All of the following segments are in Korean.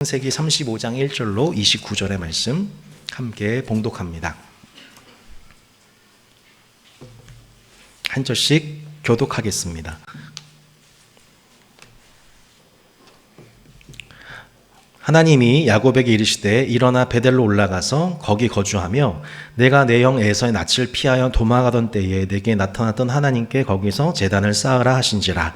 창세기 35장 1절로 29절의 말씀 함께 봉독합니다. 한 절씩 교독하겠습니다. 하나님이 야곱에게 이르시되 일어나 베델로 올라가서 거기 거주하며 내가 내 형 에서의 낯을 피하여 도망하던 때에 내게 나타났던 하나님께 거기서 제단을 쌓으라 하신지라.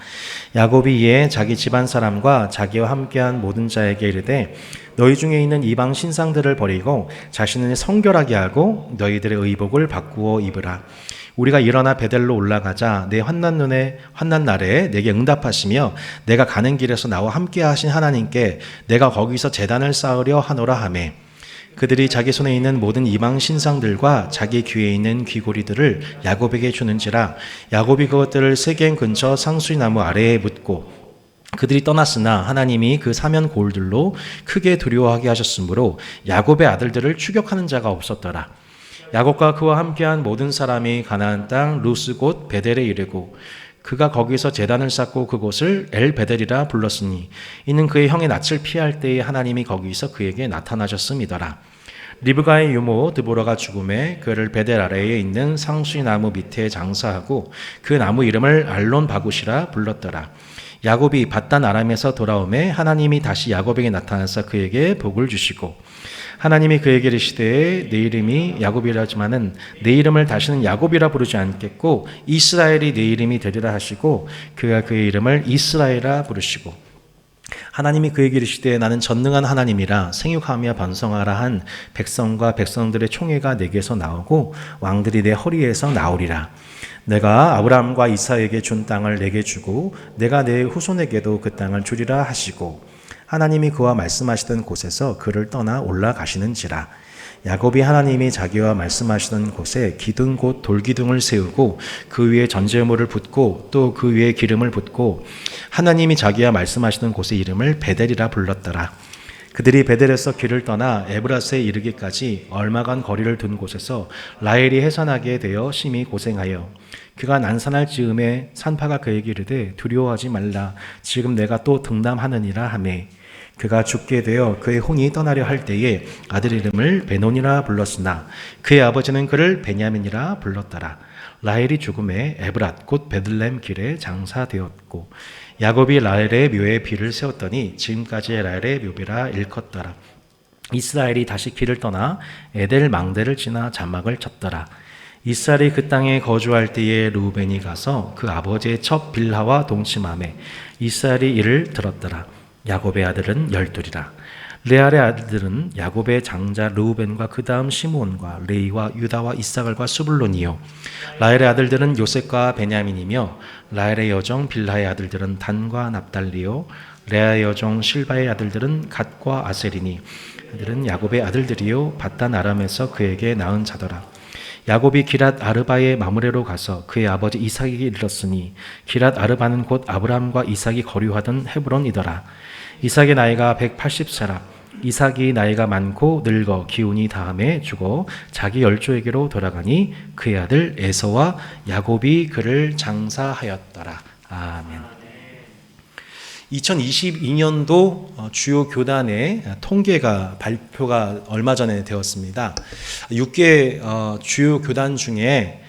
야곱이 이에 자기 집안 사람과 자기와 함께한 모든 자에게 이르되 너희 중에 있는 이방 신상들을 버리고 자신을 성결하게 하고 너희들의 의복을 바꾸어 입으라. 우리가 일어나 베델로 올라가자 내 환난 날에 내게 응답하시며 내가 가는 길에서 나와 함께 하신 하나님께 내가 거기서 제단을 쌓으려 하노라 하매 그들이 자기 손에 있는 모든 이방 신상들과 자기 귀에 있는 귀고리들을 야곱에게 주는지라. 야곱이 그것들을 세겜 근처 상수리 나무 아래에 묻고 그들이 떠났으나 하나님이 그 사면 고울들로 크게 두려워하게 하셨으므로 야곱의 아들들을 추격하는 자가 없었더라. 야곱과 그와 함께한 모든 사람이 가나안 땅 루스 곧 베델에 이르고 그가 거기서 제단을 쌓고 그곳을 엘 베델이라 불렀으니 이는 그의 형의 낯을 피할 때에 하나님이 거기서 그에게 나타나셨음이더라. 리브가의 유모 드보라가 죽음에 그를 베델 아래에 있는 상수리 나무 밑에 장사하고 그 나무 이름을 알론 바굿이라 불렀더라. 야곱이 밧단 아람에서 돌아오매 하나님이 다시 야곱에게 나타나서 그에게 복을 주시고 하나님이 그에게 이르시되 내 이름이 야곱이라지만은 내 이름을 다시는 야곱이라 부르지 않겠고 이스라엘이 내 이름이 되리라 하시고 그가 그의 이름을 이스라엘이라 부르시고 하나님이 그에게 이르시되 나는 전능한 하나님이라 생육하며 번성하라 한 백성과 백성들의 총회가 내게서 나오고 왕들이 내 허리에서 나오리라. 내가 아브라함과 이삭에게 준 땅을 내게 주고 내가 내 후손에게도 그 땅을 주리라 하시고 하나님이 그와 말씀하시던 곳에서 그를 떠나 올라가시는지라. 야곱이 하나님이 자기와 말씀하시던 곳에 기둥 곧 돌기둥을 세우고 그 위에 전제물을 붓고 또 그 위에 기름을 붓고 하나님이 자기와 말씀하시던 곳의 이름을 베델이라 불렀더라. 그들이 베델에서 길을 떠나 에브라스에 이르기까지 얼마간 거리를 둔 곳에서 라헬이 해산하게 되어 심히 고생하여 그가 난산할 즈음에 산파가 그에게 이르되 두려워하지 말라 지금 내가 또 등남하느니라 하매 그가 죽게 되어 그의 혼이 떠나려 할 때에 아들 이름을 베논이라 불렀으나 그의 아버지는 그를 베냐민이라 불렀더라. 라헬이 죽음에 에브랏 곧 베들레헴 길에 장사되었고 야곱이 라헬의 묘에 비를 세웠더니 지금까지의 라헬의 묘비라 일컫더라. 이스라엘이 다시 길을 떠나 에델 망대를 지나 자막을 쳤더라. 이스라엘이 그 땅에 거주할 때에 르우벤이 가서 그 아버지의 첩 빌하와 동침하매 이스라엘이 이를 들었더라. 야곱의 아들은 12이라. 레알의 아들들은 야곱의 장자 르우벤과 그 다음 시므온과 레이와 유다와 이사갈과 스불론이요 라헬의 아들들은 요셉과 베냐민이며 라헬의 여종 빌하의 아들들은 단과 납달리요 레아의 여종 실바의 아들들은 갓과 아셀이니 그들은 야곱의 아들들이요 밧단 아람에서 그에게 낳은 자더라. 야곱이 기랏 아르바의 마므레로 가서 그의 아버지 이삭에게 이르렀으니 기랏 아르바는 곧 아브라함과 이삭이 거류하던 헤브론이더라. 이삭의 나이가 180세라. 이삭이 나이가 많고 늙어 기운이 다함에 죽어 자기 열조에게로 돌아가니 그의 아들 에서와 야곱이 그를 장사하였더라. 아멘. 2022년도 주요 교단의 통계가 발표가 얼마 전에 되었습니다. 6개 주요 교단 중에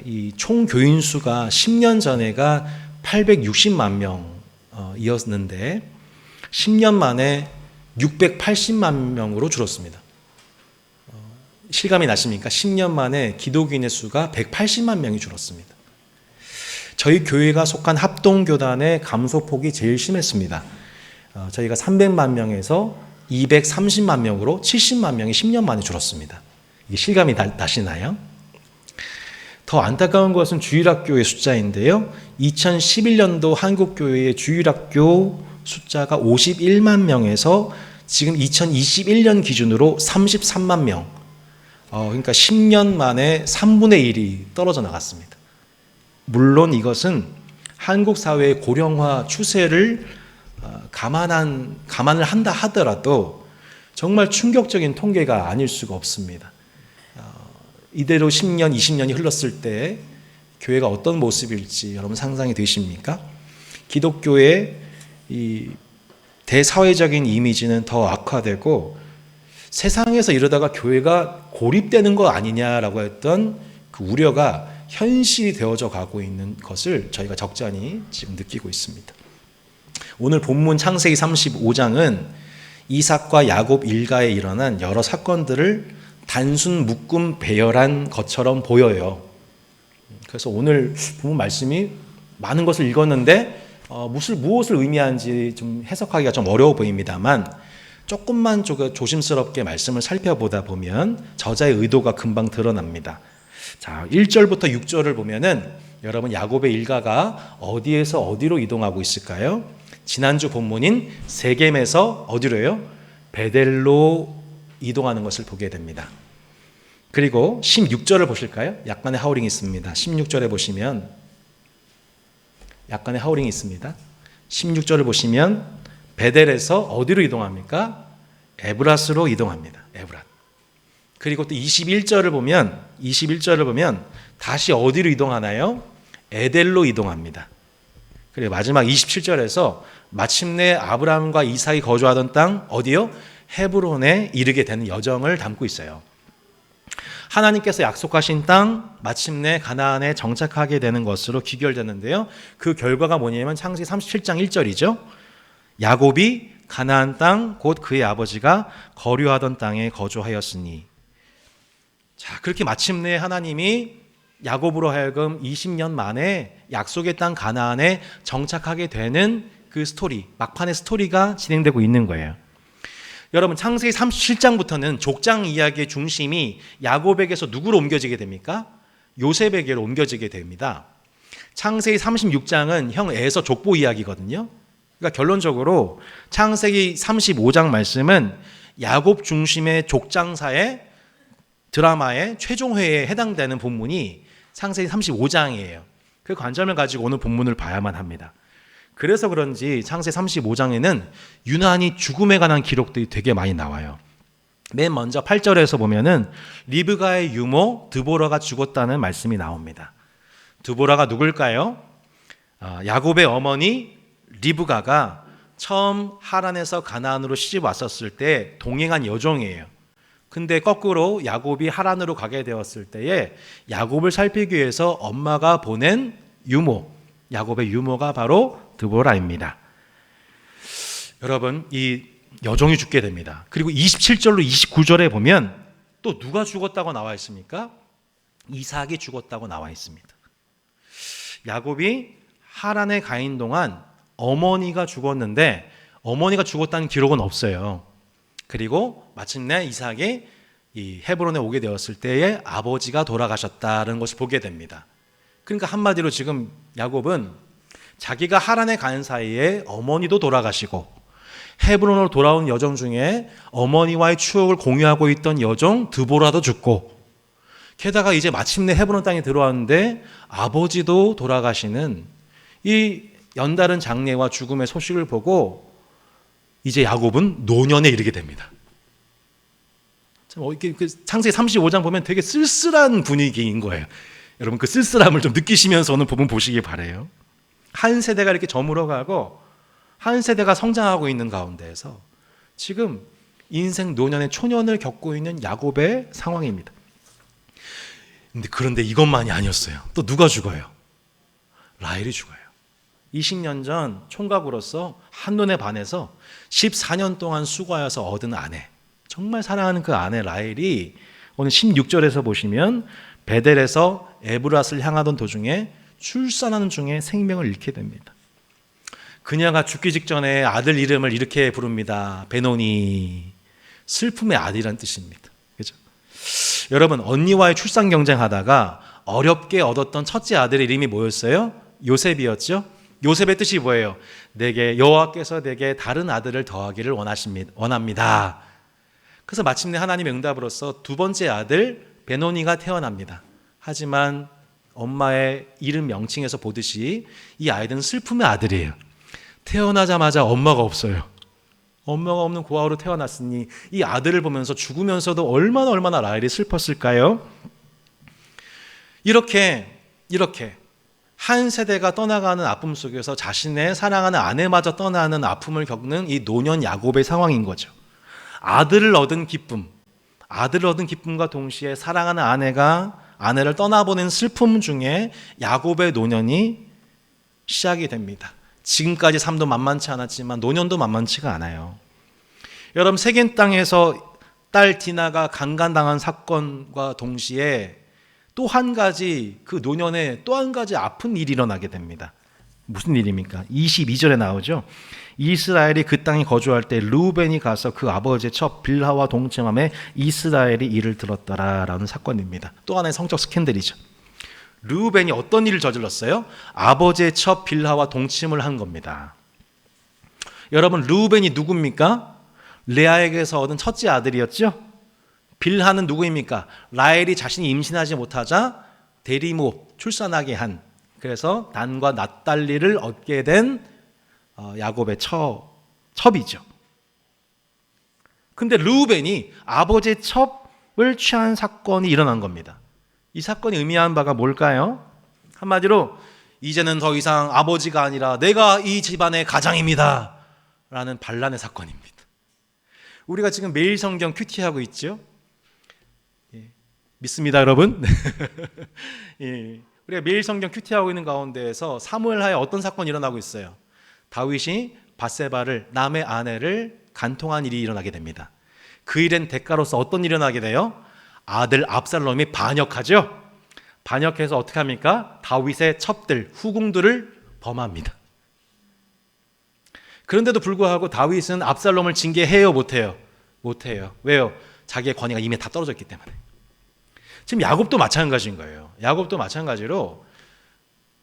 이 총 교인 수가 10년 전에가 860만 명이었는데 10년 만에 680만 명으로 줄었습니다. 실감이 나십니까? 10년 만에 기독인의 수가 180만 명이 줄었습니다. 저희 교회가 속한 합동교단의 감소폭이 제일 심했습니다. 저희가 300만 명에서 230만 명으로 70만 명이 10년 만에 줄었습니다. 이게 실감이 나시나요? 더 안타까운 것은 주일학교의 숫자인데요. 2011년도 한국교회의 주일학교 숫자가 51만 명에서 지금 2021년 기준으로 33만 명. 그러니까 10년 만에 3분의 1이 떨어져 나갔습니다. 물론 이것은 한국 사회의 고령화 추세를 감안을 한다 하더라도 정말 충격적인 통계가 아닐 수가 없습니다. 이대로 10년, 20년이 흘렀을 때 교회가 어떤 모습일지 여러분 상상이 되십니까? 기독교의 이 대사회적인 이미지는 더 악화되고 세상에서 이러다가 교회가 고립되는 거 아니냐라고 했던 그 우려가 현실이 되어져 가고 있는 것을 저희가 적잖이 지금 느끼고 있습니다. 오늘 본문 창세기 35장은 이삭과 야곱 일가에 일어난 여러 사건들을 단순 묶음 배열한 것처럼 보여요. 그래서 오늘 본문 말씀이 많은 것을 읽었는데 무엇을 의미하는지 좀 해석하기가 좀 어려워 보입니다만 조금만 조심스럽게 말씀을 살펴보다 보면 저자의 의도가 금방 드러납니다. 자, 1절부터 6절을 보면은 여러분 야곱의 일가가 어디에서 어디로 이동하고 있을까요? 지난주 본문인 세겜에서 어디로요? 베델로 이동하는 것을 보게 됩니다. 그리고 16절을 보실까요? 약간의 하울링이 있습니다. 16절에 보시면 약간의 하울링이 있습니다. 16절을 보시면 베델에서 어디로 이동합니까? 에브랏으로 이동합니다. 에브랏. 그리고 또 21절을 보면 다시 어디로 이동하나요? 에델로 이동합니다. 그리고 마지막 27절에서 마침내 아브라함과 이삭이 거주하던 땅 어디요? 헤브론에 이르게 되는 여정을 담고 있어요. 하나님께서 약속하신 땅 마침내 가나안에 정착하게 되는 것으로 귀결되는데요. 그 결과가 뭐냐면 창세기 37장 1절이죠. 야곱이 가나안 땅 곧 그의 아버지가 거류하던 땅에 거주하였으니. 자, 그렇게 마침내 하나님이 야곱으로 하여금 20년 만에 약속의 땅 가나안에 정착하게 되는 그 스토리, 막판의 스토리가 진행되고 있는 거예요. 여러분 창세기 37장부터는 족장 이야기의 중심이 야곱에게서 누구로 옮겨지게 됩니까? 요셉에게로 옮겨지게 됩니다. 창세기 36장은 형 에서 족보 이야기거든요. 그러니까 결론적으로 창세기 35장 말씀은 야곱 중심의 족장사의 드라마의 최종회에 해당되는 본문이 창세기 35장이에요. 그 관점을 가지고 오늘 본문을 봐야만 합니다. 그래서 그런지 창세기 35장에는 유난히 죽음에 관한 기록들이 되게 많이 나와요. 맨 먼저 8절에서 보면은 리브가의 유모 드보라가 죽었다는 말씀이 나옵니다. 드보라가 누굴까요? 야곱의 어머니 리브가가 처음 하란에서 가나안으로 시집 왔었을 때 동행한 여종이에요. 근데 거꾸로 야곱이 하란으로 가게 되었을 때에 야곱을 살피기 위해서 엄마가 보낸 유모, 야곱의 유모가 바로 드보라입니다. 여러분, 이 여종이 죽게 됩니다. 그리고 27절로 29절에 보면 또 누가 죽었다고 나와 있습니까? 이삭이 죽었다고 나와 있습니다. 야곱이 하란에 가 있는 동안 어머니가 죽었는데 어머니가 죽었다는 기록은 없어요. 그리고 마침내 이삭이 이 헤브론에 오게 되었을 때에 아버지가 돌아가셨다는 것을 보게 됩니다. 그러니까 한마디로 지금 야곱은 자기가 하란에 가는 사이에 어머니도 돌아가시고 헤브론으로 돌아온 여정 중에 어머니와의 추억을 공유하고 있던 여정 드보라도 죽고 게다가 이제 마침내 헤브론 땅에 들어왔는데 아버지도 돌아가시는 이 연달은 장례와 죽음의 소식을 보고 이제 야곱은 노년에 이르게 됩니다. 창세기 35장 보면 되게 쓸쓸한 분위기인 거예요. 여러분 그 쓸쓸함을 좀 느끼시면서 오늘 부분 보시기 바라요. 한 세대가 이렇게 저물어가고 한 세대가 성장하고 있는 가운데에서 지금 인생 노년의 초년을 겪고 있는 야곱의 상황입니다. 그런데 이것만이 아니었어요. 또 누가 죽어요? 라헬이 죽어요. 20년 전 총각으로서 한눈에 반해서 14년 동안 수고하여서 얻은 아내, 정말 사랑하는 그 아내 라헬이 오늘 16절에서 보시면 베델에서 에브랏을 향하던 도중에 출산하는 중에 생명을 잃게 됩니다. 그녀가 죽기 직전에 아들 이름을 이렇게 부릅니다. 베노니, 슬픔의 아들이란 뜻입니다. 그죠? 여러분, 언니와의 출산 경쟁하다가 어렵게 얻었던 첫째 아들의 이름이 뭐였어요? 요셉이었죠? 요셉의 뜻이 뭐예요? 여호와께서 내게 다른 아들을 더하기를 원합니다. 그래서 마침내 하나님의 응답으로서 두 번째 아들 베노니가 태어납니다. 하지만 엄마의 이름 명칭에서 보듯이 이 아이들은 슬픔의 아들이에요. 태어나자마자 엄마가 없어요. 엄마가 없는 고아로 태어났으니 이 아들을 보면서 죽으면서도 얼마나 라헬이 슬펐을까요? 이렇게 한 세대가 떠나가는 아픔 속에서 자신의 사랑하는 아내마저 떠나는 아픔을 겪는 이 노년 야곱의 상황인 거죠. 아들을 얻은 기쁨과 동시에 사랑하는 아내를 떠나보낸 슬픔 중에 야곱의 노년이 시작이 됩니다. 지금까지 삶도 만만치 않았지만 노년도 만만치가 않아요. 여러분, 세겜 땅에서 딸 디나가 강간당한 사건과 동시에 또 한 가지, 그 노년에 또 한 가지 아픈 일이 일어나게 됩니다. 무슨 일입니까? 22절에 나오죠. 이스라엘이 그 땅에 거주할 때 르우벤이 가서 그 아버지의 첩 빌하와 동침함에 이스라엘이 이를 들었더라라는 사건입니다. 또 하나의 성적 스캔들이죠. 르우벤이 어떤 일을 저질렀어요? 아버지의 첩 빌하와 동침을 한 겁니다. 여러분, 르우벤이 누굽니까? 레아에게서 얻은 첫째 아들이었죠. 빌하는 누구입니까? 라헬이 자신이 임신하지 못하자 대리모 출산하게 한, 그래서 단과 낫달리를 얻게 된 야곱의 첩이죠. 근데 르우벤이 아버지의 첩을 취한 사건이 일어난 겁니다. 이 사건이 의미하는 바가 뭘까요? 한마디로 이제는 더 이상 아버지가 아니라 내가 이 집안의 가장입니다 라는 반란의 사건입니다. 우리가 지금 매일 성경 큐티하고 있죠. 믿습니다, 여러분. 예, 우리가 매일 성경 큐티하고 있는 가운데에서 사무엘하에 어떤 사건이 일어나고 있어요? 다윗이 밧세바를, 남의 아내를 간통한 일이 일어나게 됩니다. 그 일엔 대가로서 어떤 일이 일어나게 돼요? 아들 압살롬이 반역하죠. 반역해서 어떻게 합니까? 다윗의 첩들, 후궁들을 범합니다. 그런데도 불구하고 다윗은 압살롬을 징계해요, 못해요? 못해요. 왜요? 자기의 권위가 이미 다 떨어져 있기 때문에. 지금 야곱도 마찬가지인 거예요. 야곱도 마찬가지로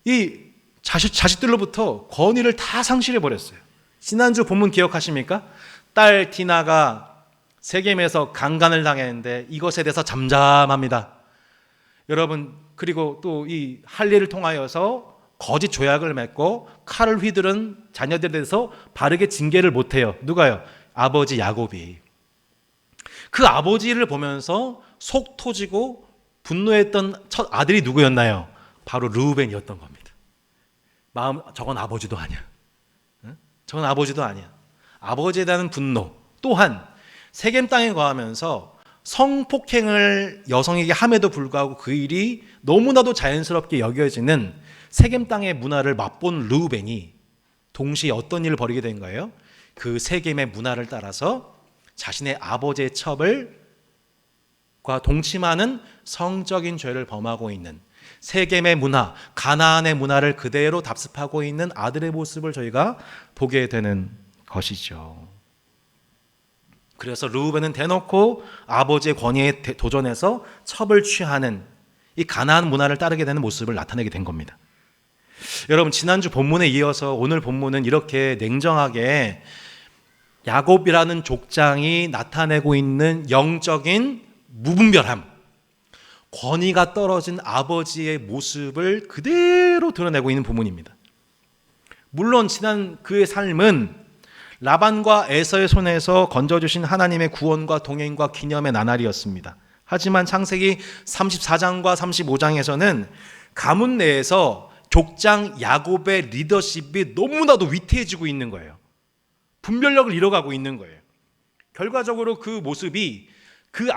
이 자식들로부터 권위를 다 상실해 버렸어요. 지난주 본문 기억하십니까? 딸 디나가 세겜에서 강간을 당했는데 이것에 대해서 잠잠합니다. 여러분, 그리고 또 이 할례를 통하여서 거짓 조약을 맺고 칼을 휘두른 자녀들에 대해서 바르게 징계를 못해요. 누가요? 아버지 야곱이. 그 아버지를 보면서 속 터지고 분노했던 첫 아들이 누구였나요? 바로 르우벤이었던 겁니다. 저건 아버지도 아니야. 저건 아버지도 아니야. 아버지에 대한 분노. 또한 세겜 땅에 거하면서 성폭행을 여성에게 함에도 불구하고 그 일이 너무나도 자연스럽게 여겨지는 세겜 땅의 문화를 맛본 르우벤이 동시에 어떤 일을 벌이게 된 거예요? 그 세겜의 문화를 따라서 자신의 아버지의 첩을 과 동침하는 성적인 죄를 범하고 있는 세겜의 문화, 가나안의 문화를 그대로 답습하고 있는 아들의 모습을 저희가 보게 되는 것이죠. 그래서 르우벤은 대놓고 아버지의 권위에 도전해서 첩을 취하는 이 가나안 문화를 따르게 되는 모습을 나타내게 된 겁니다. 여러분, 지난주 본문에 이어서 오늘 본문은 이렇게 냉정하게 야곱이라는 족장이 나타내고 있는 영적인 무분별함, 권위가 떨어진 아버지의 모습을 그대로 드러내고 있는 부분입니다. 물론 지난 그의 삶은 라반과 에서의 손에서 건져주신 하나님의 구원과 동행과 기념의 나날이었습니다. 하지만 창세기 34장과 35장에서는 가문 내에서 족장 야곱의 리더십이 너무나도 위태해지고 있는 거예요. 분별력을 잃어가고 있는 거예요. 결과적으로 그 모습이 그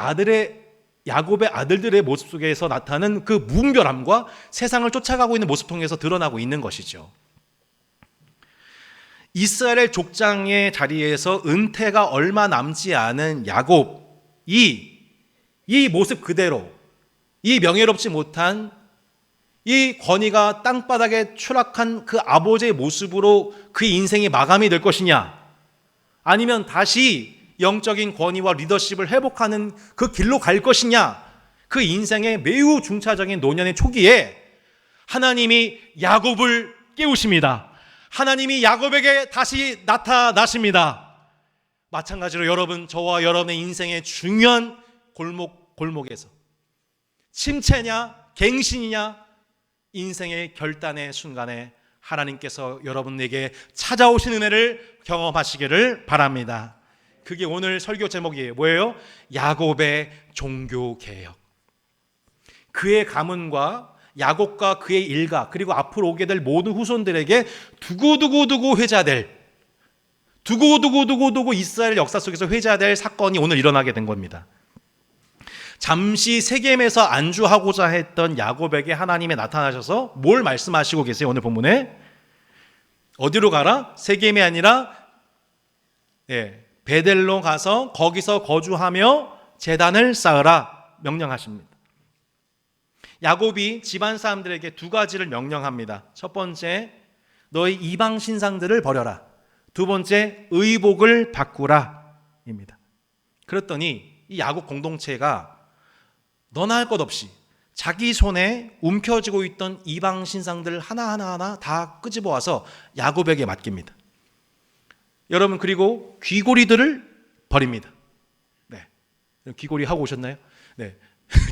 야곱의 아들들의 모습 속에서 나타나는 그 무분별함과 세상을 쫓아가고 있는 모습 통해서 드러나고 있는 것이죠. 이스라엘 족장의 자리에서 은퇴가 얼마 남지 않은 야곱이 이 모습 그대로, 이 명예롭지 못한 이 권위가 땅바닥에 추락한 그 아버지의 모습으로 그의 인생이 마감이 될 것이냐, 아니면 다시 영적인 권위와 리더십을 회복하는 그 길로 갈 것이냐, 그 인생의 매우 중차적인 노년의 초기에 하나님이 야곱을 깨우십니다. 하나님이 야곱에게 다시 나타나십니다. 마찬가지로 여러분, 저와 여러분의 인생의 중요한 골목에서 침체냐 갱신이냐 인생의 결단의 순간에 하나님께서 여러분에게 찾아오신 은혜를 경험하시기를 바랍니다. 그게 오늘 설교 제목이에요. 뭐예요? 야곱의 종교개혁. 그의 가문과 야곱과 그의 일가 그리고 앞으로 오게 될 모든 후손들에게 두고두고 회자될 두고 이스라엘 역사 속에서 회자될 사건이 오늘 일어나게 된 겁니다. 잠시 세겜에서 안주하고자 했던 야곱에게 하나님이 나타나셔서 뭘 말씀하시고 계세요? 오늘 본문에 어디로 가라? 세겜이 아니라 베델로 가서 거기서 거주하며 제단을 쌓으라 명령하십니다. 야곱이 집안 사람들에게 두 가지를 명령합니다. 첫 번째, 너희 이방 신상들을 버려라. 두 번째, 의복을 바꾸라 입니다. 그랬더니 이 야곱 공동체가 너나 할 것 없이 자기 손에 움켜쥐고 있던 이방 신상들 하나하나 다 끄집어 와서 야곱에게 맡깁니다. 여러분, 그리고 귀고리들을 버립니다. 네, 귀고리 하고 오셨나요? 네,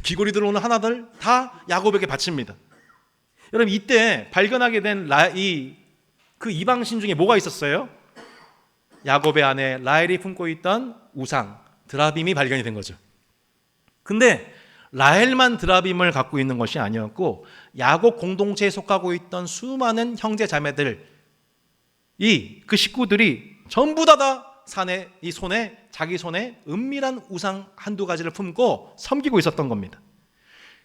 귀고리들 오늘 하나들 다 야곱에게 바칩니다. 여러분, 이때 발견하게 된 그 이방신 중에 뭐가 있었어요? 야곱의 아내 라헬이 품고 있던 우상 드라빔이 발견이 된 거죠. 근데 라헬만 드라빔을 갖고 있는 것이 아니었고 야곱 공동체에 속하고 있던 수많은 형제 자매들 그 식구들이 전부 다 자기 손에 은밀한 우상 한두 가지를 품고 섬기고 있었던 겁니다.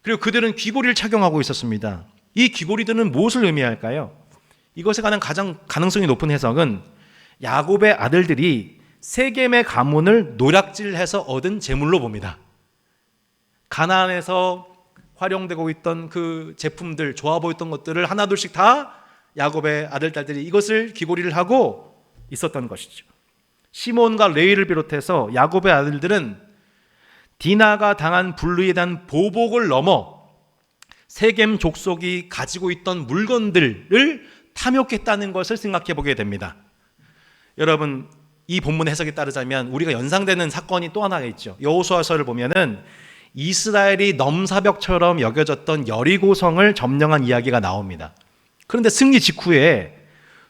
그리고 그들은 귀고리를 착용하고 있었습니다. 이 귀고리들은 무엇을 의미할까요? 이것에 관한 가장 가능성이 높은 해석은 야곱의 아들들이 세겜의 가문을 노략질해서 얻은 재물로 봅니다. 가나안에서 활용되고 있던 그 제품들, 좋아 보였던 것들을 하나둘씩 다 야곱의 아들, 딸들이 이것을 귀고리를 하고 있었던 것이죠. 시몬과 레위를 비롯해서 야곱의 아들들은 디나가 당한 불의에 대한 보복을 넘어 세겜 족속이 가지고 있던 물건들을 탐욕했다는 것을 생각해 보게 됩니다. 여러분, 이 본문 해석에 따르자면 우리가 연상되는 사건이 또 하나가 있죠. 여호수아서를 보면은 이스라엘이 넘사벽처럼 여겨졌던 여리고성을 점령한 이야기가 나옵니다. 그런데 승리 직후에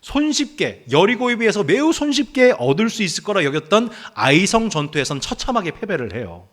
손쉽게, 여리고에 비해서 매우 손쉽게 얻을 수 있을 거라 여겼던 아이성 전투에선 처참하게 패배를 해요.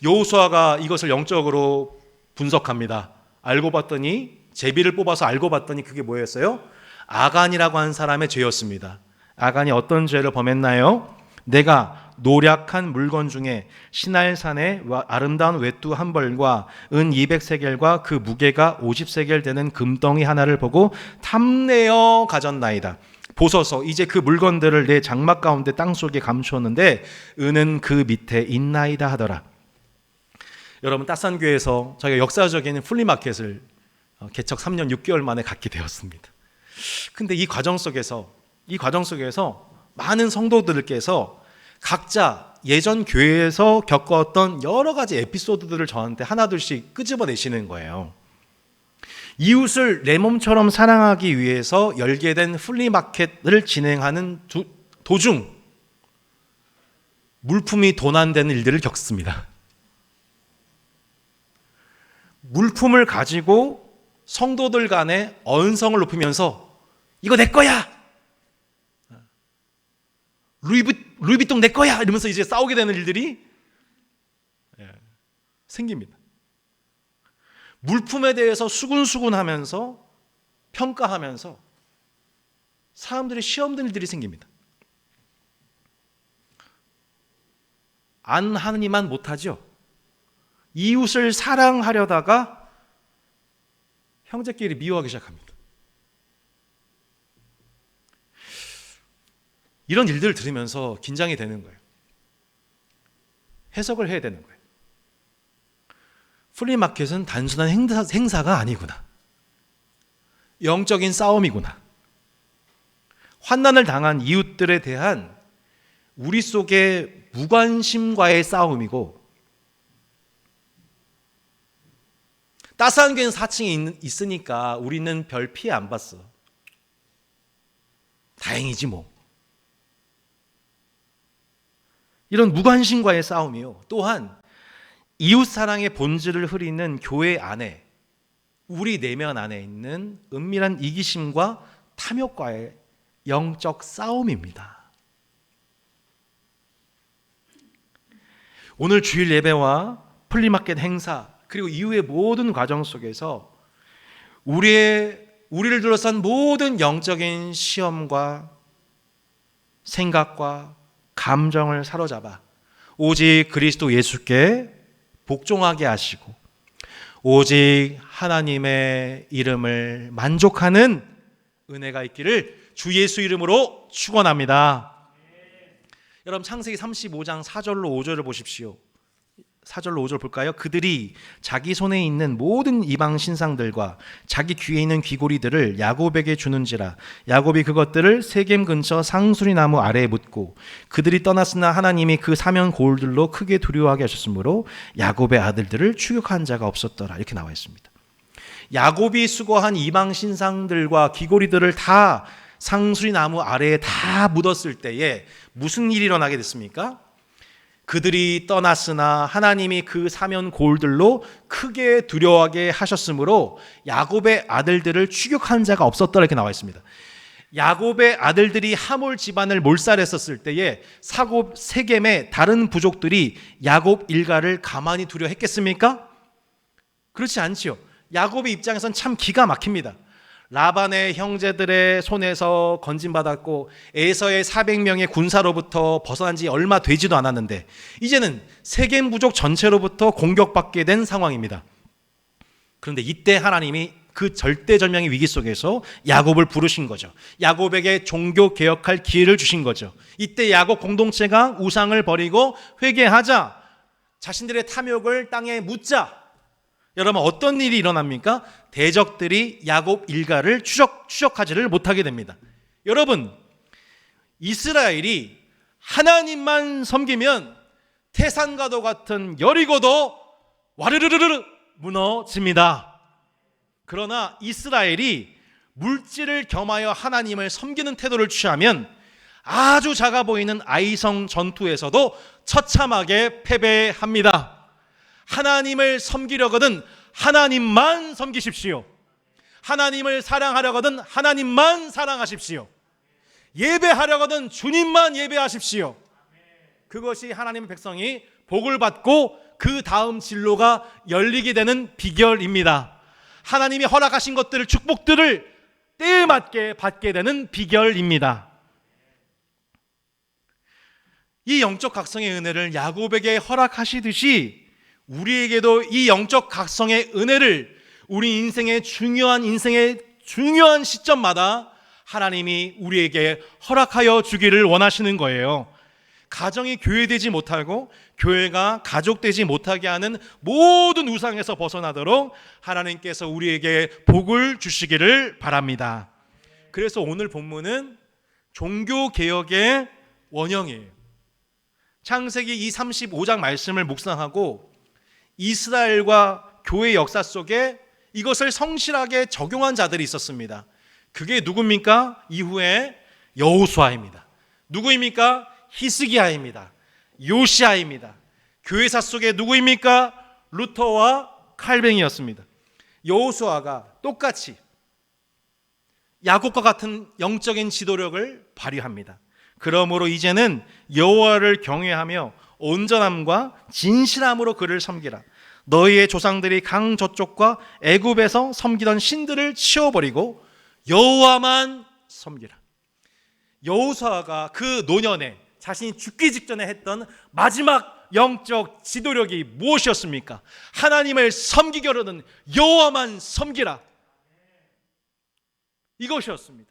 여호수아가 이것을 영적으로 분석합니다. 알고 봤더니, 제비를 뽑아서 알고 봤더니 그게 뭐였어요? 아간이라고 하는 사람의 죄였습니다. 아간이 어떤 죄를 범했나요? 내가 노략한 물건 중에 시날산의 아름다운 외투 한 벌과 은 200세겔과 그 무게가 50세겔 되는 금덩이 하나를 보고 탐내어 가졌나이다. 보소서, 이제 그 물건들을 내 장막 가운데 땅속에 감추었는데 은은 그 밑에 있나이다 하더라. 여러분, 따산교회에서 저희가 역사적인 플리마켓을 개척 3년 6개월 만에 갖게 되었습니다. 근데 이 과정 속에서 많은 성도들께서 각자 예전 교회에서 겪었던 여러 가지 에피소드들을 저한테 하나둘씩 끄집어내시는 거예요. 이웃을 내 몸처럼 사랑하기 위해서 열게 된 플리마켓을 진행하는 도중 물품이 도난되는 일들을 겪습니다. 물품을 가지고 성도들 간에 언성을 높이면서 이거 내 거야! 루이비통 내 거야! 이러면서 이제 싸우게 되는 일들이 생깁니다. 물품에 대해서 수군수군하면서 평가하면서 사람들이 시험 드는 일들이 생깁니다. 안 하니만 못하죠. 이웃을 사랑하려다가 형제끼리 미워하기 시작합니다. 이런 일들을 들으면서 긴장이 되는 거예요. 해석을 해야 되는 거예요. 플리마켓은 단순한 행사가 아니구나. 영적인 싸움이구나. 환난을 당한 이웃들에 대한 우리 속의 무관심과의 싸움이고, 따스한 교회는 4층에 있으니까 우리는 별 피해 안 봤어. 다행이지 뭐. 이런 무관심과의 싸움이요. 또한 이웃사랑의 본질을 흐리는 교회 안에, 우리 내면 안에 있는 은밀한 이기심과 탐욕과의 영적 싸움입니다. 오늘 주일 예배와 플리마켓 행사 그리고 이후의 모든 과정 속에서 우리를 둘러싼 모든 영적인 시험과 생각과 감정을 사로잡아 오직 그리스도 예수께 복종하게 하시고 오직 하나님의 이름을 만족하는 은혜가 있기를 주 예수 이름으로 축원합니다. 여러분 창세기 35장 4절로 5절을 보십시오. 4절로 5절 볼까요? 그들이 자기 손에 있는 모든 이방 신상들과 자기 귀에 있는 귀고리들을 야곱에게 주는지라 야곱이 그것들을 세겜 근처 상수리 나무 아래에 묻고 그들이 떠났으나 하나님이 그 사면 고울들로 크게 두려워하게 하셨으므로 야곱의 아들들을 추격한 자가 없었더라. 이렇게 나와 있습니다. 야곱이 수거한 이방 신상들과 귀고리들을 다 상수리 나무 아래에 다 묻었을 때에 무슨 일이 일어나게 됐습니까? 그들이 떠났으나 하나님이 그 사면 고울들로 크게 두려워하게 하셨으므로 야곱의 아들들을 추격한 자가 없었더라. 이렇게 나와 있습니다. 야곱의 아들들이 하몰 집안을 몰살했었을 때에 세겜의 다른 부족들이 야곱 일가를 가만히 두려 했겠습니까? 그렇지 않지요. 야곱의 입장에선 참 기가 막힙니다. 라반의 형제들의 손에서 건진받았고 에서의 400명의 군사로부터 벗어난 지 얼마 되지도 않았는데 이제는 세겜 부족 전체로부터 공격받게 된 상황입니다. 그런데 이때 하나님이 그 절대절명의 위기 속에서 야곱을 부르신 거죠. 야곱에게 종교 개혁할 기회를 주신 거죠. 이때 야곱 공동체가 우상을 버리고 회개하자, 자신들의 탐욕을 땅에 묻자. 여러분 어떤 일이 일어납니까? 대적들이 야곱 일가를 추적하지를 못하게 됩니다. 여러분 이스라엘이 하나님만 섬기면 태산과도 같은 여리고도 와르르르르 무너집니다. 그러나 이스라엘이 물질을 겸하여 하나님을 섬기는 태도를 취하면 아주 작아 보이는 아이성 전투에서도 처참하게 패배합니다. 하나님을 섬기려거든 하나님만 섬기십시오. 하나님을 사랑하려거든 하나님만 사랑하십시오. 예배하려거든 주님만 예배하십시오. 그것이 하나님의 백성이 복을 받고 그 다음 진로가 열리게 되는 비결입니다. 하나님이 허락하신 것들을, 축복들을 때에 맞게 받게 되는 비결입니다. 이 영적 각성의 은혜를 야곱에게 허락하시듯이 우리에게도 이 영적 각성의 은혜를 우리 인생의 중요한 시점마다 하나님이 우리에게 허락하여 주기를 원하시는 거예요. 가정이 교회되지 못하고 교회가 가족되지 못하게 하는 모든 우상에서 벗어나도록 하나님께서 우리에게 복을 주시기를 바랍니다. 그래서 오늘 본문은 종교개혁의 원형이에요. 창세기 이 35장 말씀을 묵상하고 이스라엘과 교회 역사 속에 이것을 성실하게 적용한 자들이 있었습니다. 그게 누굽니까? 이후에 여호수아입니다. 누구입니까? 히스기야입니다. 요시아입니다. 교회사 속에 누구입니까? 루터와 칼뱅이었습니다. 여호수아가 똑같이 야곱과 같은 영적인 지도력을 발휘합니다. 그러므로 이제는 여호와를 경외하며 온전함과 진실함으로 그를 섬기라. 너희의 조상들이 강 저쪽과 애굽에서 섬기던 신들을 치워버리고 여호와만 섬기라. 여호수아가 그 노년에 자신이 죽기 직전에 했던 마지막 영적 지도력이 무엇이었습니까? 하나님을 섬기려는 여호와만 섬기라. 이것이었습니다.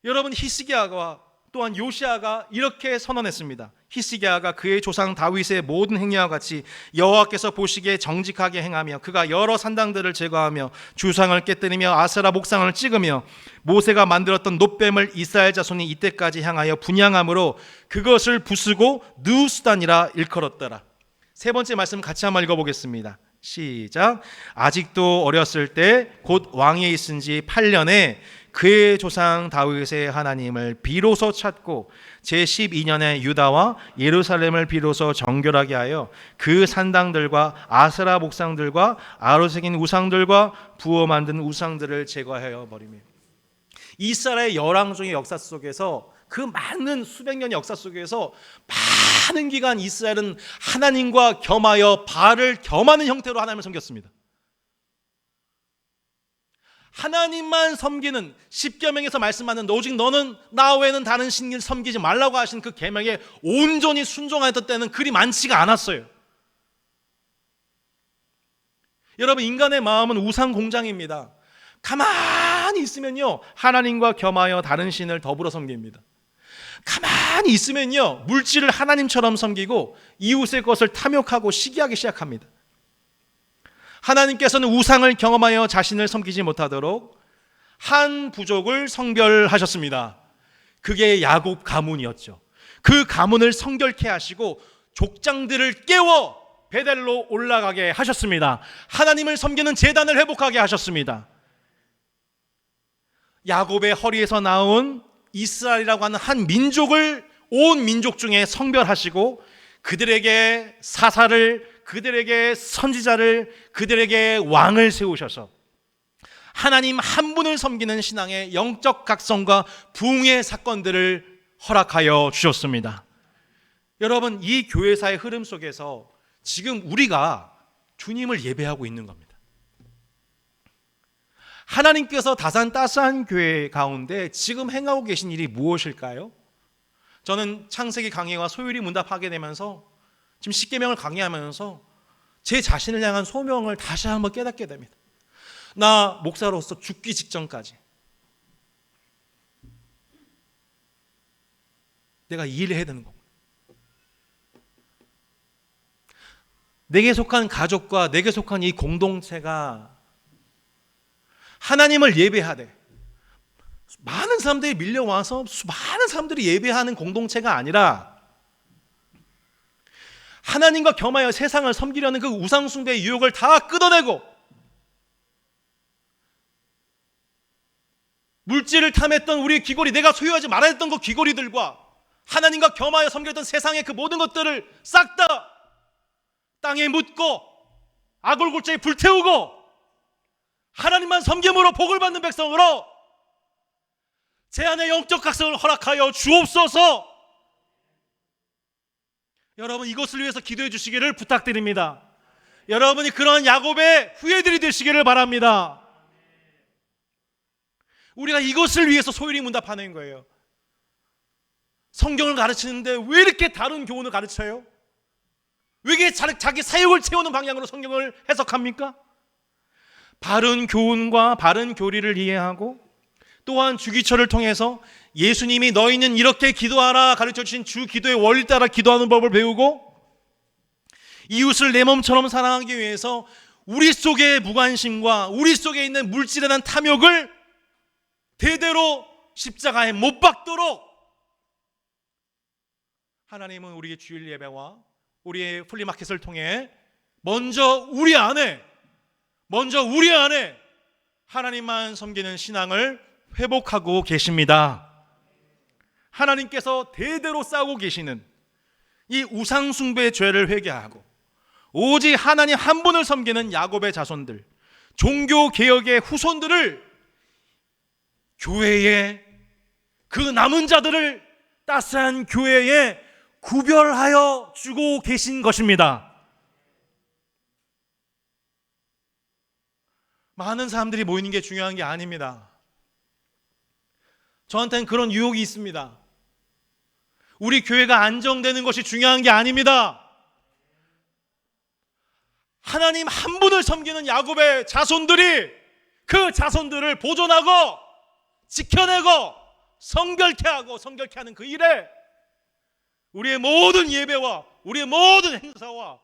여러분 히스기야와 또한 요시아가 이렇게 선언했습니다. 히스기야가 그의 조상 다윗의 모든 행위와 같이 여호와께서 보시기에 정직하게 행하며 그가 여러 산당들을 제거하며 주상을 깨뜨리며 아세라 목상을 찍으며 모세가 만들었던 놋뱀을 이스라엘 자손이 이때까지 향하여 분향함으로 그것을 부수고 느우스단이라 일컬었더라. 세 번째 말씀 같이 한번 읽어보겠습니다. 시작. 아직도 어렸을 때 곧 왕위에 있은 지 8년에 그의 조상 다윗의 하나님을 비로소 찾고 제12년에 유다와 예루살렘을 비로소 정결하게 하여 그 산당들과 아세라 목상들과 아로새긴 우상들과 부어 만든 우상들을 제거하여 버리며 이스라엘 열왕종의 역사 속에서 그 많은 수백 년의 역사 속에서 많은 기간 이스라엘은 하나님과 겸하여 바알을 겸하는 형태로 하나님을 섬겼습니다. 하나님만 섬기는, 십계명에서 말씀하는 오직 너는 나 외에는 다른 신을 섬기지 말라고 하신 그 계명에 온전히 순종하였던 때는 그리 많지가 않았어요. 여러분, 인간의 마음은 우상 공장입니다. 가만히 있으면요, 하나님과 겸하여 다른 신을 더불어 섬깁니다. 가만히 있으면요, 물질을 하나님처럼 섬기고 이웃의 것을 탐욕하고 시기하기 시작합니다. 하나님께서는 우상을 경험하여 자신을 섬기지 못하도록 한 부족을 성별하셨습니다. 그게 야곱 가문이었죠. 그 가문을 성결케 하시고 족장들을 깨워 베델로 올라가게 하셨습니다. 하나님을 섬기는 제단을 회복하게 하셨습니다. 야곱의 허리에서 나온 이스라엘이라고 하는 한 민족을 온 민족 중에 성별하시고 그들에게 사사를, 그들에게 선지자를, 그들에게 왕을 세우셔서 하나님 한 분을 섬기는 신앙의 영적 각성과 부흥의 사건들을 허락하여 주셨습니다. 여러분, 이 교회사의 흐름 속에서 지금 우리가 주님을 예배하고 있는 겁니다. 하나님께서 다산 따스한 교회 가운데 지금 행하고 계신 일이 무엇일까요? 저는 창세기 강해와 소율이 문답하게 되면서 지금 십계명을 강의하면서 제 자신을 향한 소명을 다시 한번 깨닫게 됩니다. 나 목사로서 죽기 직전까지 내가 이 일을 해야 되는 거고, 내게 속한 가족과 내게 속한 이 공동체가 하나님을 예배하되, 많은 사람들이 밀려와서 많은 사람들이 예배하는 공동체가 아니라 하나님과 겸하여 세상을 섬기려는 그 우상숭배의 유혹을 다 끊어내고 물질을 탐했던 우리의 귀걸이, 내가 소유하지 말아야 했던 그 귀걸이들과 하나님과 겸하여 섬겼던 세상의 그 모든 것들을 싹 다 땅에 묻고 아골골자에 불태우고 하나님만 섬김으로 복을 받는 백성으로 제 안에 영적 각성을 허락하여 주옵소서. 여러분, 이것을 위해서 기도해 주시기를 부탁드립니다. 여러분이 그런 야곱의 후예들이 되시기를 바랍니다. 우리가 이것을 위해서 소율이 문답하는 거예요. 성경을 가르치는데 왜 이렇게 다른 교훈을 가르쳐요? 왜 이렇게 자기 사욕을 채우는 방향으로 성경을 해석합니까? 바른 교훈과 바른 교리를 이해하고 또한 주기철을 통해서 예수님이 너희는 이렇게 기도하라 가르쳐 주신 주 기도의 원리 따라 기도하는 법을 배우고 이웃을 내 몸처럼 사랑하기 위해서 우리 속의 무관심과 우리 속에 있는 물질에 대한 탐욕을 대대로 십자가에 못 박도록 하나님은 우리의 주일 예배와 우리의 플리마켓을 통해 먼저 우리 안에 하나님만 섬기는 신앙을 회복하고 계십니다. 하나님께서 대대로 쌓고 계시는 이 우상숭배의 죄를 회개하고 오직 하나님 한 분을 섬기는 야곱의 자손들, 종교개혁의 후손들을 교회에, 그 남은 자들을 따스한 교회에 구별하여 주고 계신 것입니다. 많은 사람들이 모이는 게 중요한 게 아닙니다. 저한테는 그런 유혹이 있습니다. 우리 교회가 안정되는 것이 중요한 게 아닙니다. 하나님 한 분을 섬기는 야곱의 자손들이 그 자손들을 보존하고 지켜내고 성결케 하는 그 일에 우리의 모든 예배와 우리의 모든 행사와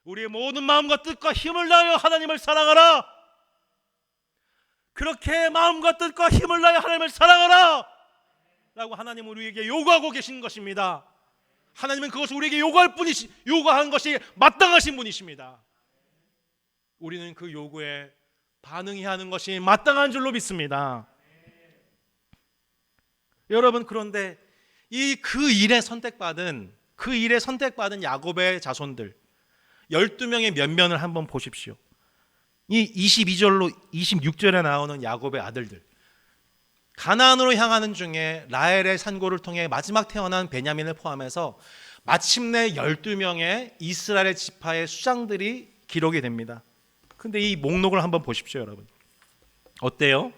우리의 모든 마음과 뜻과 힘을 다하여 하나님을 사랑하라. 그렇게 마음과 뜻과 힘을 다하여 하나님을 사랑하라 라고 하나님은 우리에게 요구하고 계신 것입니다. 하나님은 그것을 우리에게 요구한 것이 마땅하신 분이십니다. 우리는 그 요구에 반응해야 하는 것이 마땅한 줄로 믿습니다. 여러분, 그런데 그 일에 선택받은 야곱의 자손들 12명의 면면을 한번 보십시오. 이 22절로 26절에 나오는 야곱의 아들들, 가나안으로 향하는 중에 라헬의 산고를 통해 마지막 태어난 베냐민을 포함해서 마침내 12명의 이스라엘 지파의 수장들이 기록이 됩니다. 근데 이 목록을 한번 보십시오, 여러분. 어때요?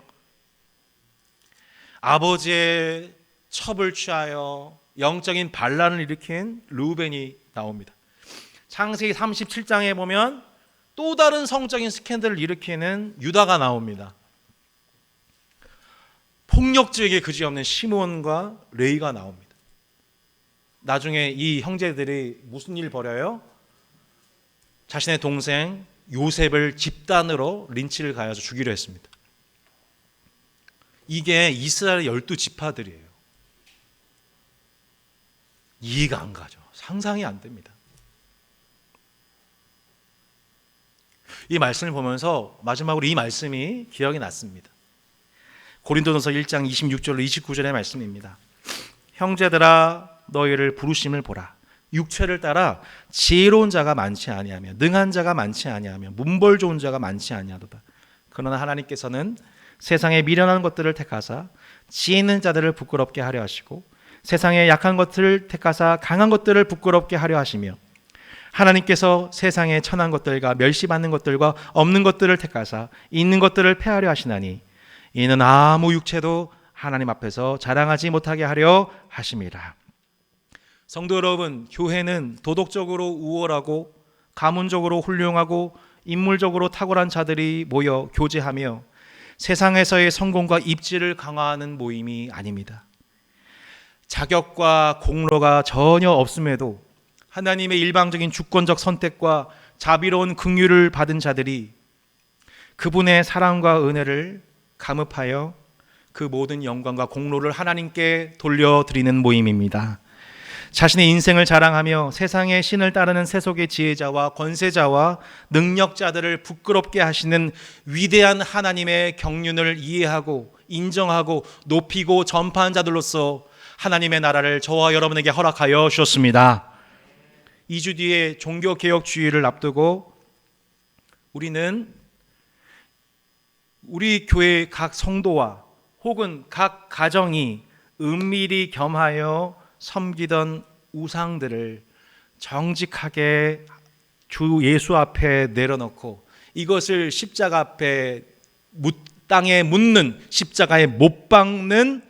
아버지의 첩을 취하여 영적인 반란을 일으킨 르우벤이 나옵니다. 창세기 37장에 보면 또 다른 성적인 스캔들을 일으키는 유다가 나옵니다. 폭력적이게 그지없는 시몬과 레위가 나옵니다. 나중에 이 형제들이 무슨 일 벌여요? 자신의 동생 요셉을 집단으로 린치를 가해서 죽이려 했습니다. 이게 이스라엘 12지파들이에요. 이해가 안 가죠. 상상이 안 됩니다. 이 말씀을 보면서 마지막으로 이 말씀이 기억이 났습니다. 고린도전서 1장 26절로 29절의 말씀입니다. 형제들아 너희를 부르심을 보라. 육체를 따라 지혜로운 자가 많지 아니하며 능한 자가 많지 아니하며 문벌 좋은 자가 많지 아니하도다. 그러나 하나님께서는 세상에 미련한 것들을 택하사 지혜 있는 자들을 부끄럽게 하려 하시고 세상에 약한 것들을 택하사 강한 것들을 부끄럽게 하려 하시며 하나님께서 세상에 천한 것들과 멸시받는 것들과 없는 것들을 택하사 있는 것들을 폐하려 하시나니 이는 아무 육체도 하나님 앞에서 자랑하지 못하게 하려 하심이라. 성도 여러분, 교회는 도덕적으로 우월하고 가문적으로 훌륭하고 인물적으로 탁월한 자들이 모여 교제하며 세상에서의 성공과 입지를 강화하는 모임이 아닙니다. 자격과 공로가 전혀 없음에도 하나님의 일방적인 주권적 선택과 자비로운 긍휼을 받은 자들이 그분의 사랑과 은혜를 감업하여 그 모든 영광과 공로를 하나님께 돌려드리는 모임입니다. 자신의 인생을 자랑하며 세상의 신을 따르는 세속의 지혜자와 권세자와 능력자들을 부끄럽게 하시는 위대한 하나님의 경륜을 이해하고 인정하고 높이고 전파한 자들로서 하나님의 나라를 저와 여러분에게 허락하여 주셨습니다. 2주 뒤에 종교개혁주의를 앞두고 우리는 우리 교회 각 성도와 혹은 각 가정이 은밀히 겸하여 섬기던 우상들을 정직하게 주 예수 앞에 내려놓고 이것을 십자가 앞에 땅에 묻는, 십자가에 못 박는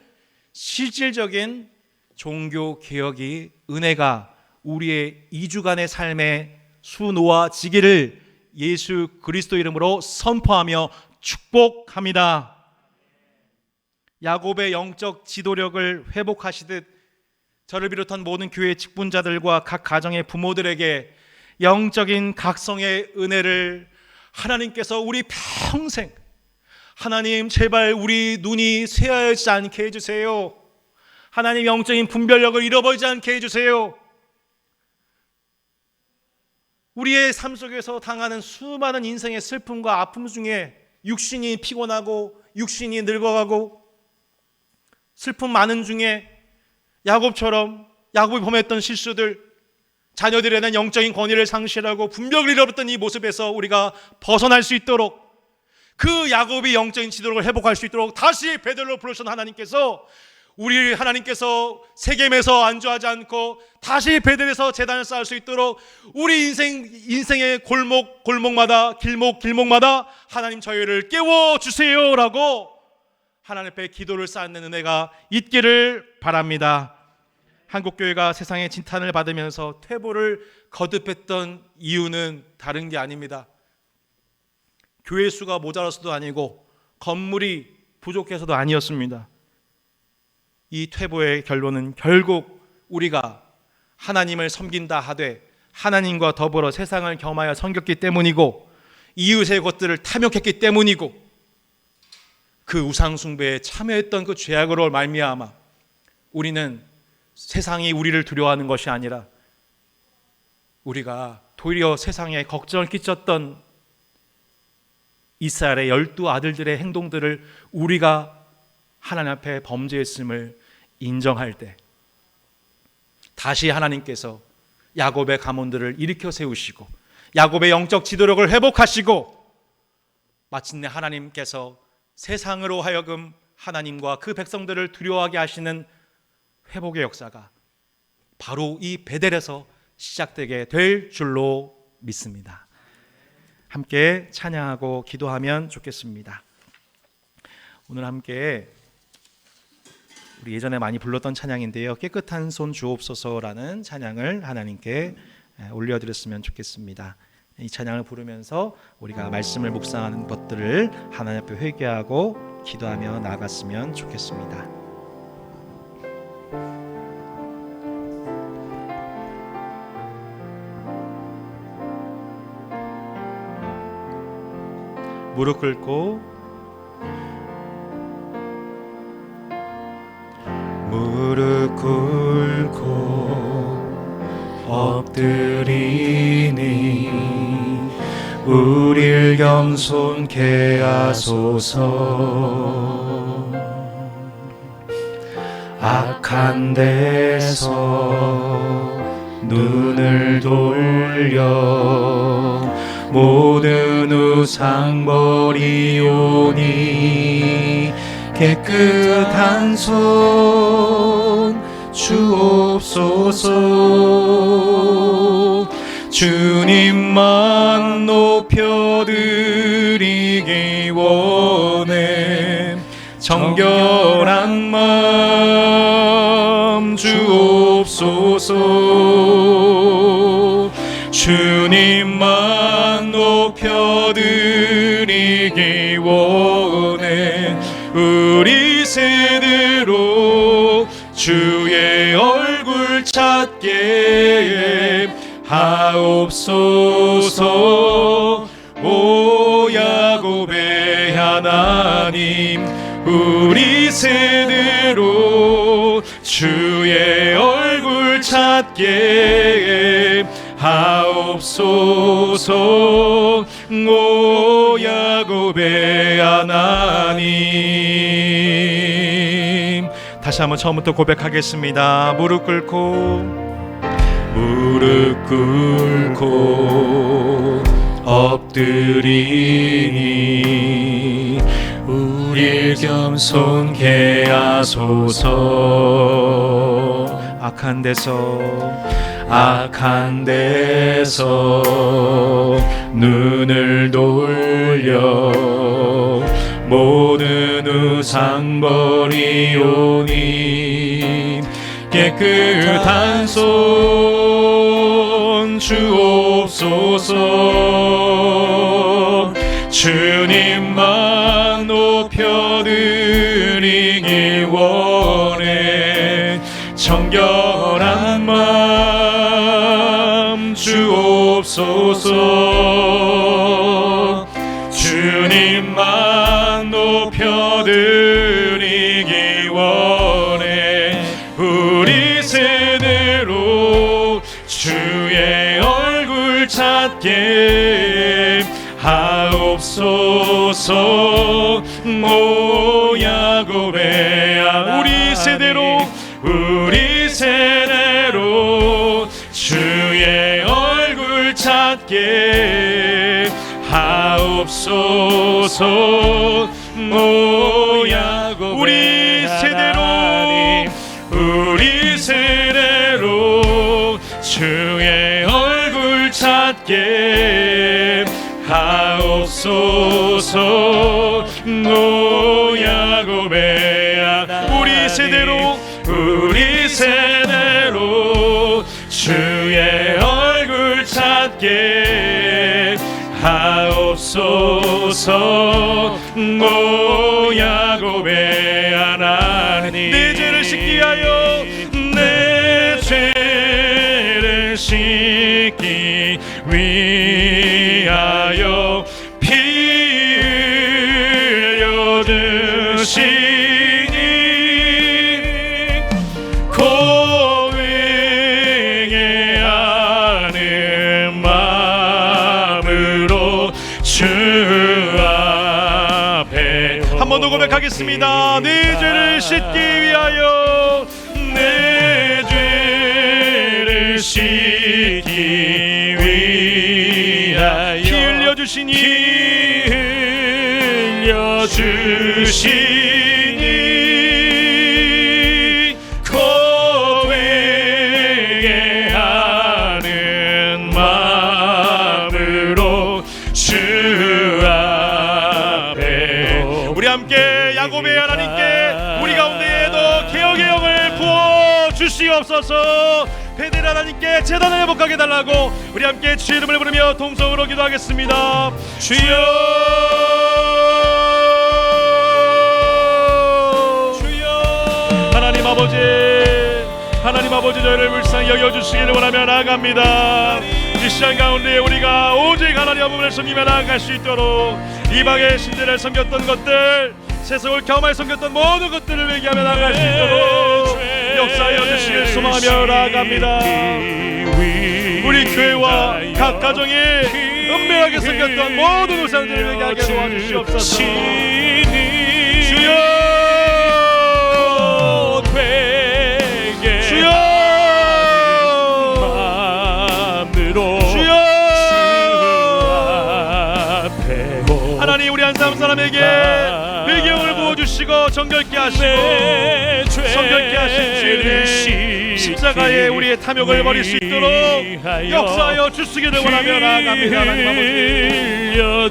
실질적인 종교개혁이 은혜가 우리의 2주간의 삶에 수놓아지기를 예수 그리스도 이름으로 선포하며 축복합니다. 야곱의 영적 지도력을 회복하시듯 저를 비롯한 모든 교회 직분자들과 각 가정의 부모들에게 영적인 각성의 은혜를 하나님께서 우리 평생, 하나님 제발 우리 눈이 쇠하지 않게 해주세요. 하나님 영적인 분별력을 잃어버리지 않게 해주세요. 우리의 삶 속에서 당하는 수많은 인생의 슬픔과 아픔 중에 육신이 피곤하고 육신이 늙어가고 슬픔 많은 중에 야곱처럼 야곱이 범했던 실수들, 자녀들에 대한 영적인 권위를 상실하고 분별을 잃어버렸던 이 모습에서 우리가 벗어날 수 있도록, 그 야곱이 영적인 지도력을 회복할 수 있도록 다시 베델로 부르신 하나님께서 우리 하나님께서 세겜에서 안주하지 않고 다시 베델에서 제단을 쌓을 수 있도록 우리 인생의 골목마다 길목마다 하나님 저희를 깨워주세요라고 하나님 앞에 기도를 쌓는 은혜가 있기를 바랍니다. 한국교회가 세상의 진탄을 받으면서 퇴보를 거듭했던 이유는 다른 게 아닙니다. 교회 수가 모자라서도 아니고 건물이 부족해서도 아니었습니다. 이 퇴보의 결론은 결국 우리가 하나님을 섬긴다 하되 하나님과 더불어 세상을 겸하여 섬겼기 때문이고 이웃의 것들을 탐욕했기 때문이고 그 우상숭배에 참여했던 그 죄악으로 말미암아 우리는 세상이 우리를 두려워하는 것이 아니라 우리가 도리어 세상에 걱정을 끼쳤던 이스라엘의 12아들들의 행동들을 우리가 하나님 앞에 범죄했음을 인정할 때 다시 하나님께서 야곱의 가문들을 일으켜 세우시고 야곱의 영적 지도력을 회복하시고 마침내 하나님께서 세상으로 하여금 하나님과 그 백성들을 두려워하게 하시는 회복의 역사가 바로 이 베델에서 시작되게 될 줄로 믿습니다. 함께 찬양하고 기도하면 좋겠습니다. 오늘 함께 우리 예전에 많이 불렀던 찬양인데요, 깨끗한 손 주옵소서라는 찬양을 하나님께 올려드렸으면 좋겠습니다. 이 찬양을 부르면서 우리가 말씀을 묵상하는 것들을 하나님 앞에 회개하고 기도하며 나아갔으면 좋겠습니다. 무릎 꿇고 무릎 꿇고 엎드리니 우릴 겸손케 하소서. 악한 데서 눈을 돌려 모든 우상 버리오니 깨끗한 손 주옵소서. 주님만 높여드리기 원해. 정결한 마음 주옵소서. 주님만 높여드리기 원해. 우리 세대로 주의 얼굴 찾게 하옵소서. 오 야곱의 하나님, 우리 세대로 주의 얼굴 찾게 하옵소서. 오 야곱의 하나님. 다시 한번 처음부터 고백하겠습니다. 무릎 꿇고 엎드리니 우릴 겸손케 하소서. 악한 데서 눈을 돌려 모든 우상 버리오니 깨끗한 손 주옵소서. 주님만 높여드리기 원해. 정결한 마음 주옵소서. 주님만 높여드리기 원해. 우리 세대로 주의 얼굴 찾게 하옵소서. 오 야곱의 하나님, 우리 세대로 주의 얼굴 찾게 하옵소서. 오 야곱의 하나님, 우리 세대로 주의 얼굴 찾게 하옵소서. 오 야곱의 하나님, 우리 세대로 주의 얼굴 찾게 하옵소서. 오 야곱의 하나님, 내 죄를 씻기 하여, 내 죄를 씻기 위하여 피 흘려 주시니 고백하는 마음으로 주 앞에 한 번 더 고백하겠습니다. 내 죄를 씻기 위하여, 내 죄를 씻기 위하여 피 흘려주시니 고백하는 마음으로 주 주시옵소서. 베델 하나님께 제단을 회복하게 달라고 우리 함께 주의 이름을 부르며 동성으로 기도하겠습니다. 주여, 주여. 하나님 아버지 저희를 불쌍히 여겨주시기를 원하며 나아갑니다. 이 시간 가운데 우리가 오직 하나님 아버지를 섬기며 나아갈 수 있도록 이방의 신들을 섬겼던 것들, 세속을 경험하여 섬겼던 모든 것들을 회개하며 나아갈 수 있도록 역사하여 주시길 소망하며 나아갑니다. 우리 교회와 각 가정이 은밀하게 섬겼던 모든 우상들을 회개하게 도와주시옵소서. 주여, 하나님 우리 한 사람에게 회개를 부어주시고 정결케 하시고 성결케 하신 주의 십자가에 우리의 탐욕을 버릴 수 있도록 역사하여 주시기를 원하며 나아갑니다. 하나님 아버지 주여,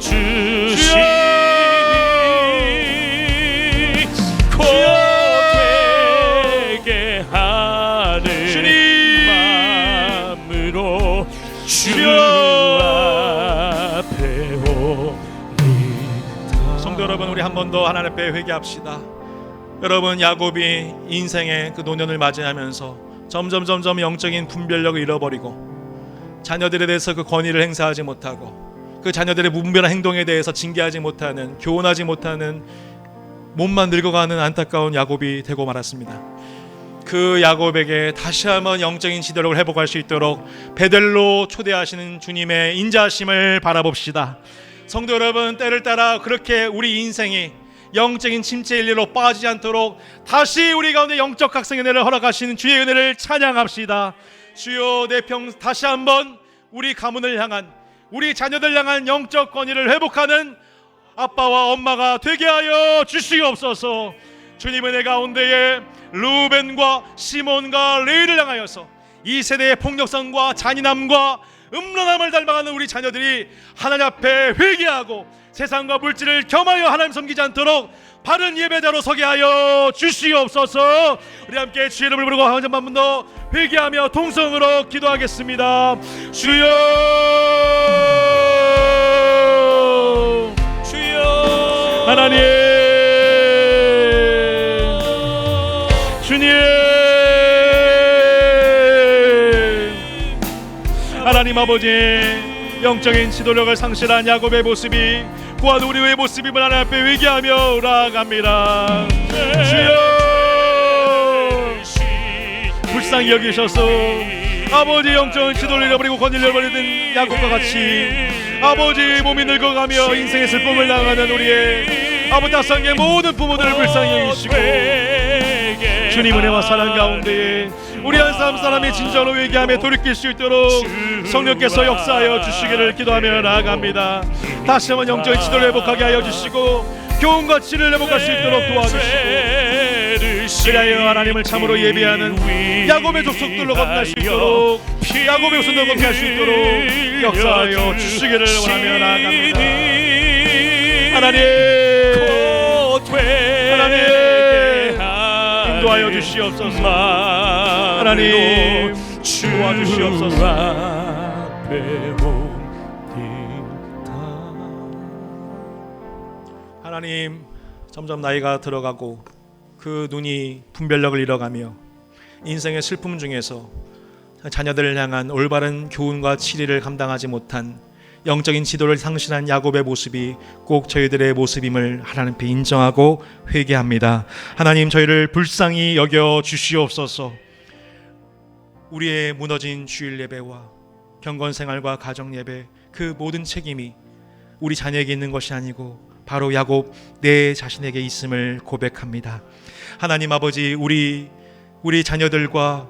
주님 마음으로 성도 여러분, 우리 한 번 더 하나님 앞에 회개합시다. 여러분, 야곱이 인생의 그 노년을 맞이하면서 점점 영적인 분별력을 잃어버리고 자녀들에 대해서 그 권위를 행사하지 못하고 그 자녀들의 무분별한 행동에 대해서 징계하지 못하는, 교훈하지 못하는, 몸만 늙어가는 안타까운 야곱이 되고 말았습니다. 그 야곱에게 다시 한번 영적인 지도력을 회복할 수 있도록 베델로 초대하시는 주님의 인자하심을 바라봅시다. 성도 여러분, 때를 따라 그렇게 우리 인생이 영적인 침체의 일로 빠지지 않도록 다시 우리 가운데 영적 각성의 은혜를 허락하시는 주의 은혜를 찬양합시다. 주여, 내 다시 한번 우리 가문을 향한, 우리 자녀들 향한 영적 권위를 회복하는 아빠와 엄마가 되게 하여 주시옵소서. 주님의 내 가운데에 루벤과 시몬과 레위를 향하여서 이 세대의 폭력성과 잔인함과 음란함을 닮아가는 우리 자녀들이 하나님 앞에 회개하고 세상과 물질을 겸하여 하나님 섬기지 않도록 바른 예배자로 서게 하여 주시옵소서. 우리 함께 주의 이름을 부르고 한 번 더 회개하며 동성으로 기도하겠습니다. 주여, 주여, 하나님, 주님, 하나님 아버지, 영적인 지도력을 상실한 야곱의 모습이 또한 우리의 모습임을 하나님 앞에 회개하며 나아갑니다. 주여, 불쌍히 여기셔서 아버지 영적인 지도를 잃어버리고 권위를 잃어버리는 야곱과 같이 아버지 몸이 늙어가며 인생의 슬픔을 당하는 우리의 아버지 다상의 모든 부모들을 불쌍히 여기시고 주님 은혜와 사랑 가운데에 우리 한 사람이 진정으로 회개하며 돌이킬 수 있도록 성령께서 역사하여 주시기를 기도하며 나아갑니다. 다시 한번 영적인 지도를 회복하게 하여 주시고 교훈과 치를 회복할 수 있도록 도와주시고 그리하여 하나님을 참으로 예배하는 야곱의 족속들로 건너갈 수 있도록 야곱의 후손들로 건너갈 수 있도록 역사하여 주시기를 원하며 나아갑니다. 하나님, 인도하여 주시옵소서. 하나님, 도와주시옵소서. 하나님, 점점 나이가 들어가고 그 눈이 분별력을 잃어가며 인생의 슬픔 중에서 자녀들을 향한 올바른 교훈과 치리를 감당하지 못한 영적인 지도를 상실한 야곱의 모습이 꼭 저희들의 모습임을 하나님께 인정하고 회개합니다. 하나님, 저희를 불쌍히 여겨 주시옵소서. 우리의 무너진 주일 예배와 경건 생활과 가정 예배, 그 모든 책임이 우리 자녀에게 있는 것이 아니고 바로 야곱 내 자신에게 있음을 고백합니다. 하나님 아버지, 우리 자녀들과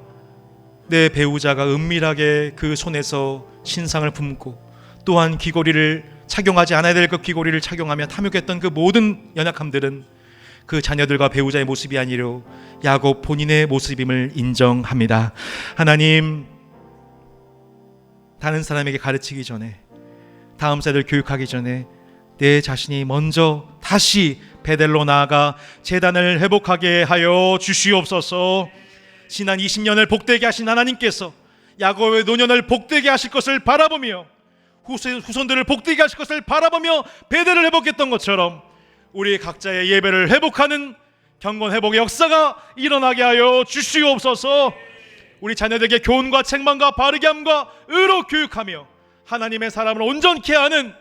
내 배우자가 은밀하게 그 손에서 신상을 품고 또한 귀고리를 착용하지 않아야 될 그 귀고리를 착용하며 탐욕했던 그 모든 연약함들은 그 자녀들과 배우자의 모습이 아니라 야곱 본인의 모습임을 인정합니다. 하나님, 다른 사람에게 가르치기 전에, 다음 세대를 교육하기 전에 내 자신이 먼저 다시 베델로 나아가 제단을 회복하게 하여 주시옵소서. 지난 20년을 복되게 하신 하나님께서 야곱의 노년을 복되게 하실 것을 바라보며 후손들을 복되게 하실 것을 바라보며 베델을 회복했던 것처럼 우리 각자의 예배를 회복하는 경건 회복의 역사가 일어나게 하여 주시옵소서. 우리 자녀들에게 교훈과 책망과 바르게 함과 의로 교육하며 하나님의 사람을 온전케 하는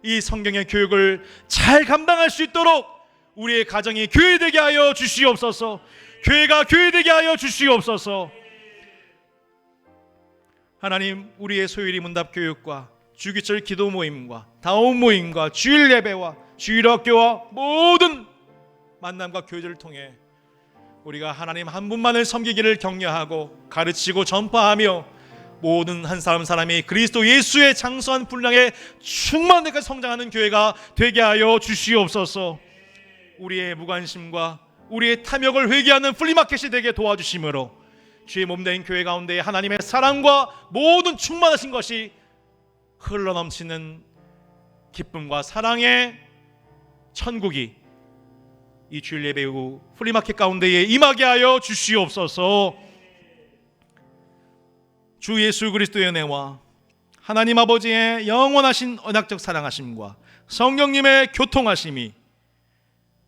이 성경의 교육을 잘 감당할 수 있도록 우리의 가정이 교회되게 하여 주시옵소서. 교회가 교회되게 하여 주시옵소서. 하나님, 우리의 소일이 문답 교육과 주기철 기도 모임과 다운 모임과 주일 예배와 주일 학교와 모든 만남과 교제를 통해 우리가 하나님 한 분만을 섬기기를 격려하고 가르치고 전파하며 모든 한 사람 사람이 그리스도 예수의 장수한 분량에 충만한 데까지 성장하는 교회가 되게 하여 주시옵소서. 우리의 무관심과 우리의 탐욕을 회개하는 플리마켓이 되게 도와주심으로 주의 몸된 교회 가운데 하나님의 사랑과 모든 충만하신 것이 흘러넘치는 기쁨과 사랑의 천국이 이 주일 예배 후 플리마켓 가운데에 임하게 하여 주시옵소서. 주 예수 그리스도의 은혜와 하나님 아버지의 영원하신 언약적 사랑하심과 성령님의 교통하심이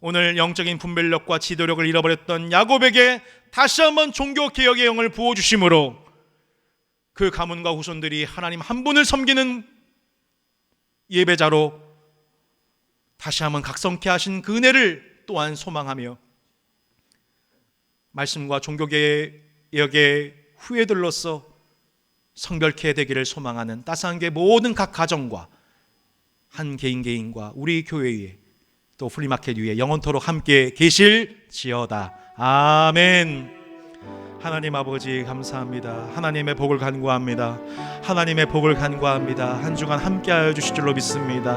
오늘 영적인 분별력과 지도력을 잃어버렸던 야곱에게 다시 한번 종교개혁의 영을 부어주심으로 그 가문과 후손들이 하나님 한 분을 섬기는 예배자로 다시 한번 각성케 하신 그 은혜를 또한 소망하며 말씀과 종교개혁의 후예들로서 성별케 되기를 소망하는 따스한 게 모든 각 가정과 한 개인과 우리 교회에 또 플리마켓 위에 영원토록 함께 계실지어다. 아멘. 하나님 아버지 감사합니다. 하나님의 복을 간구합니다. 하나님의 복을 간구합니다. 한 주간 함께하여 주실 줄로 믿습니다.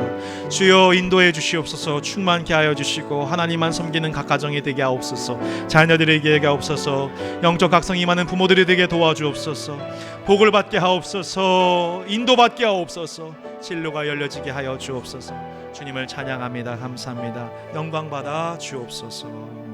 주여 인도해 주시옵소서. 충만케 하여 주시고 하나님만 섬기는 각 가정이 되게 하옵소서. 자녀들에게 하옵소서. 영적 각성이 임하는 부모들이 되게 도와주옵소서. 복을 받게 하옵소서. 인도받게 하옵소서. 진로가 열려지게 하여 주옵소서. 주님을 찬양합니다. 감사합니다. 영광 받아 주옵소서.